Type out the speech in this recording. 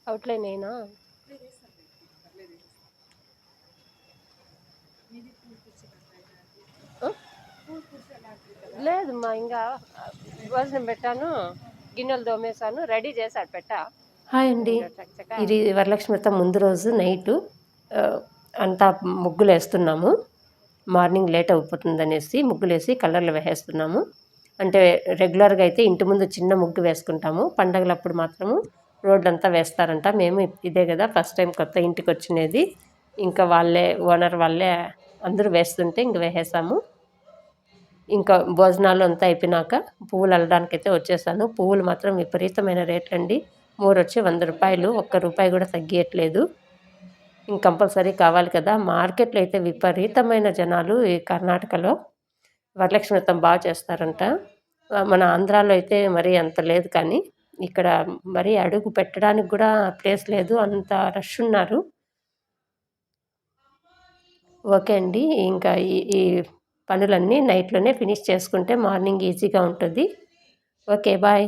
Outline అయినా లేదు మా ఇంకా భోజనం పెట్టాను, గిన్నెలు తోమేశాను, రెడీ చేశాడు పెట్టా. హాయ్ అండి. ఇంకా చక్కగా ఇది వరలక్ష్మి వ్రతం ముందు రోజు నైటు అంతా ముగ్గులు వేస్తున్నాము. మార్నింగ్ లేట్ అయిపోతుందనేసి ముగ్గులేసి కలర్లు వేసేస్తున్నాము. అంటే రెగ్యులర్గా అయితే ఇంటి ముందు చిన్న ముగ్గు వేసుకుంటాము, పండగలప్పుడు మాత్రము రోడ్లంతా వేస్తారంట. మేము ఇదే కదా ఫస్ట్ టైం కొత్త ఇంటికి వచ్చినది. ఇంకా వాళ్ళే ఓనర్ వాళ్ళే అందరూ వేస్తుంటే ఇంక వేసేసాము. ఇంకా భోజనాలు అంతా అయిపోయినాక పువ్వులు అల్లడానికి అయితే వచ్చేసాను. పువ్వులు మాత్రం విపరీతమైన రేట్లండి. మూరొచ్చి 100 రూపాయలు, ఒక్క రూపాయి కూడా తగ్గియట్లేదు. ఇంక కంపల్సరీ కావాలి కదా. మార్కెట్లో అయితే విపరీతమైన జనాలు. ఈ కర్ణాటకలో వరలక్ష్మి వ్రతం బాగా చేస్తారంట. మన ఆంధ్రాలో అయితే మరీ అంత లేదు, కానీ ఇక్కడ మరీ అడుగు పెట్టడానికి కూడా ప్లేస్ లేదు, అంత రష్ ఉన్నారు. ఓకే అండి, ఇంకా ఈ పనులన్నీ నైట్లోనే ఫినిష్ చేసుకుంటే మార్నింగ్ ఈజీగా ఉంటుంది. Okay, bye.